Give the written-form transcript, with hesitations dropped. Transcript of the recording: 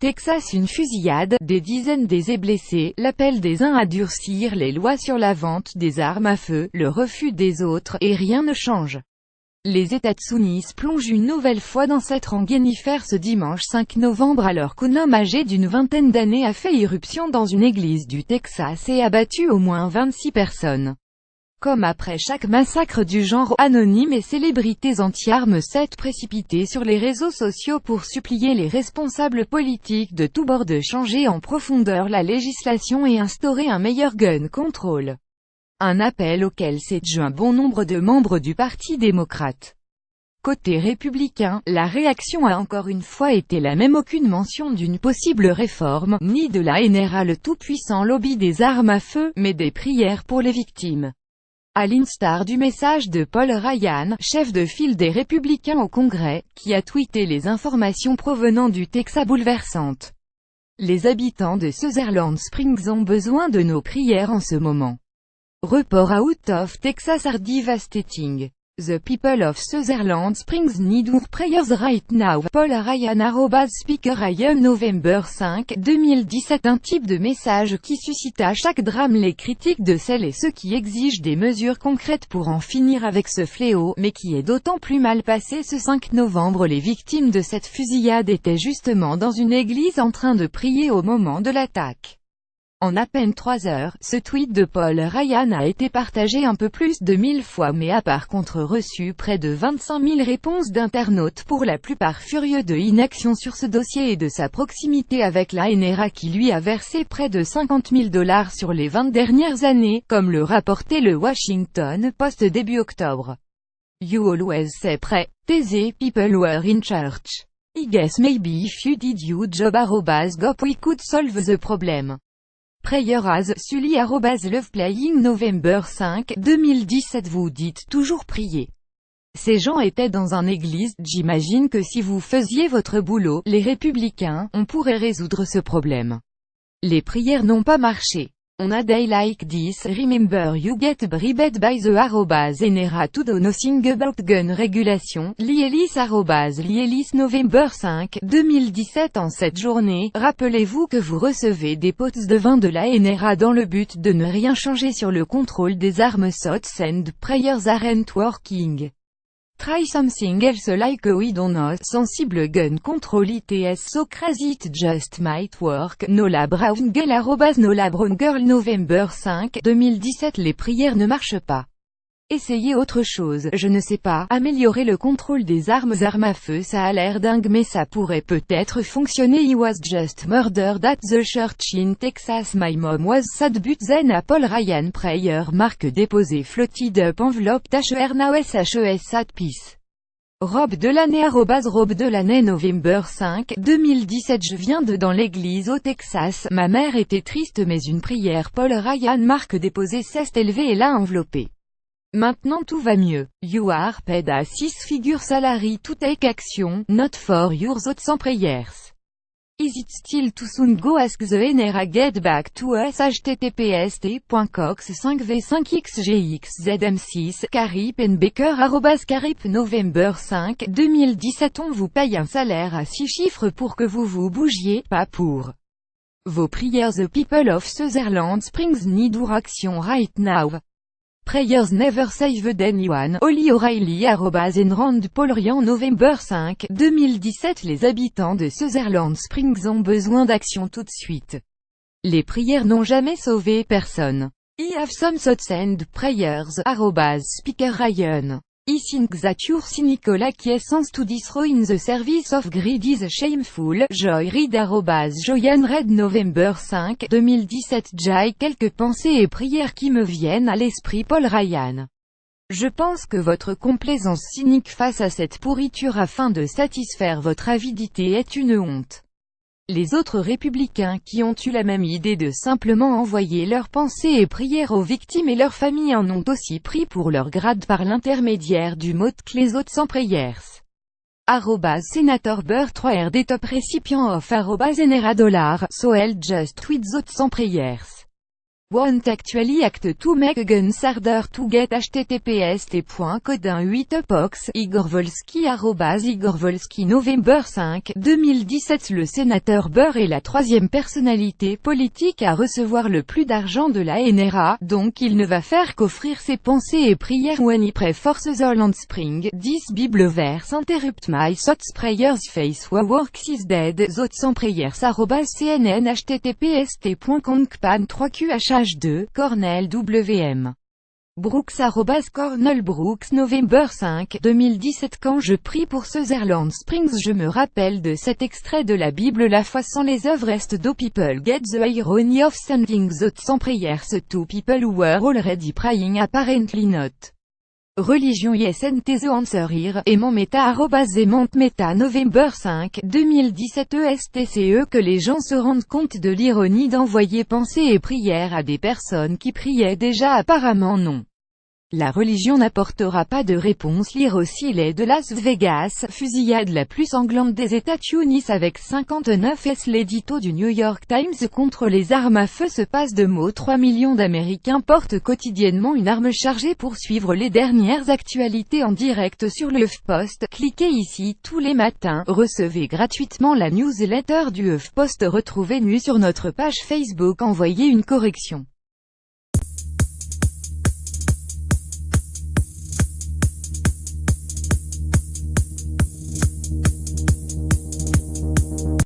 Texas, une fusillade, des dizaines d'Aisés blessés, l'appel des uns à durcir les lois sur la vente des armes à feu, le refus des autres, et rien ne change. Les États-Unis plongent une nouvelle fois dans cette rengainifère ce dimanche 5 novembre alors qu'un homme âgé d'une vingtaine d'années a fait irruption dans une église du Texas et a battu au moins 26 personnes. Comme après chaque massacre du genre, anonymes et célébrités anti-armes s'être précipités sur les réseaux sociaux pour supplier les responsables politiques de tous bords de changer en profondeur la législation et instaurer un meilleur gun control. Un appel auquel s'est joint bon nombre de membres du Parti démocrate. Côté républicain, la réaction a encore une fois été la même, aucune mention d'une possible réforme, ni de la NRA, le tout-puissant lobby des armes à feu, mais des prières pour les victimes. À l'instar du message de Paul Ryan, chef de file des Républicains au Congrès, qui a tweeté les informations provenant du Texas bouleversantes. Les habitants de Sutherland Springs ont besoin de nos prières en ce moment. Report out of Texas are devastating. The people of Sutherland Springs need our prayers right now. Paul Ryan @Speaker Ryan November 5, 2017. Un type de message qui suscite à chaque drame les critiques de celles et ceux qui exigent des mesures concrètes pour en finir avec ce fléau, mais qui est d'autant plus mal passé ce 5 novembre. Les victimes de cette fusillade étaient justement dans une église en train de prier au moment de l'attaque. En à peine 3 heures, ce tweet de Paul Ryan a été partagé un peu plus de 1000 fois mais a par contre reçu près de 25 000 réponses d'internautes, pour la plupart furieux de l'inaction sur ce dossier et de sa proximité avec la NRA qui lui a versé près de 50 000 $ sur les 20 dernières années, comme le rapportait le Washington Post début octobre. You always say pray. These people were in church. I guess maybe if you did your job @gop we could solve the problem. Prayer as Sully @loveplaying November 5, 2017. Vous dites toujours prier. Ces gens étaient dans une église, j'imagine que si vous faisiez votre boulot, les républicains, on pourrait résoudre ce problème. Les prières n'ont pas marché. On a day like this, remember you get bribed by the @NRA to do nothing about gun regulation, Lielis @Lielis November 5, 2017. En cette journée, rappelez-vous que vous recevez des pots de vin de la NRA dans le but de ne rien changer sur le contrôle des armes. Thoughts and prayers aren't working. Try something else like we don't know. Sensible gun control its so crazy it just might work. Nola Brown Girl @Nola Brown Girl November 5, 2017. Les prières ne marchent pas. Essayez autre chose, je ne sais pas, améliorer le contrôle des armes à feu. Ça a l'air dingue mais ça pourrait peut-être fonctionner. He was just murdered at the church in Texas. My mom was sad but then a Paul Ryan prayer marque déposée floated up envelope HERNAOSHES at peace. Robe de l'année Robe de l'année November 5, 2017. Je viens de dans l'église au Texas, ma mère était triste mais une prière Paul Ryan marque déposée s'est élevée et l'a enveloppée. Maintenant tout va mieux. You are paid a 6-figure salary to take action, not for your thoughts prayers. Is it still too soon? Go ask the NRA get back to us. https://cox5v5xgxzm6 Carip Baker @Carip November 5, 2017. On vous paye un salaire à 6 chiffres pour que vous vous bougiez, pas pour vos prières. The people of Sutherland Springs need your action right now. Prayers never saved anyone. Holly O'Reilly @Enrand Paul Ryan November 5, 2017. Les habitants de Sutherland Springs ont besoin d'action tout de suite. Les prières n'ont jamais sauvé personne. I have some thoughts and prayers @Speaker Ryan. I think that your cynical acquiescence to destroying the service of greed is shameful. Joy Reid @Joyan Red November 5, 2017. J'ai quelques pensées et prières qui me viennent à l'esprit. Paul Ryan. Je pense que votre complaisance cynique face à cette pourriture afin de satisfaire votre avidité est une honte. Les autres républicains qui ont eu la même idée de simplement envoyer leurs pensées et prières aux victimes et leurs familles en ont aussi pris pour leur grade par l'intermédiaire du mot-clé autres prayers. Senator Burr 3RD top récipient of NRA $, so I'll just tweet autres prayers. Want actually act to make guns harder to get https://t.code18epox Igor Volsky @Igor Volsky Novembre 5, 2017 Le sénateur Burr est la troisième personnalité politique à recevoir le plus d'argent de la NRA, donc il ne va faire qu'offrir ses pensées et prières when he pray for Sutherland Spring. 10 Bible verse interrupt my thoughts prayers face who works is dead thoughts en prayers @CNN https://t.concpan 3qh 2, Cornell WM. Brooks Cornell Brooks Novembre 5, 2017 Quand je prie pour Sutherland Springs je me rappelle de cet extrait de la Bible La foi sans les œuvres est do people get the irony of sending thoughts en prayers to people who were already praying apparently not. Religion isn't the answer here, aimant meta @aimant meta Novembre 5, 2017 ESTCE que les gens se rendent compte de l'ironie d'envoyer pensées et prières à des personnes qui priaient déjà apparemment non. La religion n'apportera pas de réponse. Lire aussi les de Las Vegas, fusillade la plus sanglante des États-Unis avec 59 S. L'édito du New York Times contre les armes à feu se passe de mots. 3 millions d'Américains portent quotidiennement une arme chargée pour suivre les dernières actualités en direct sur le HuffPost. Cliquez ici tous les matins. Recevez gratuitement la newsletter du HuffPost. Retrouvez-nous sur notre page Facebook. Envoyez une correction.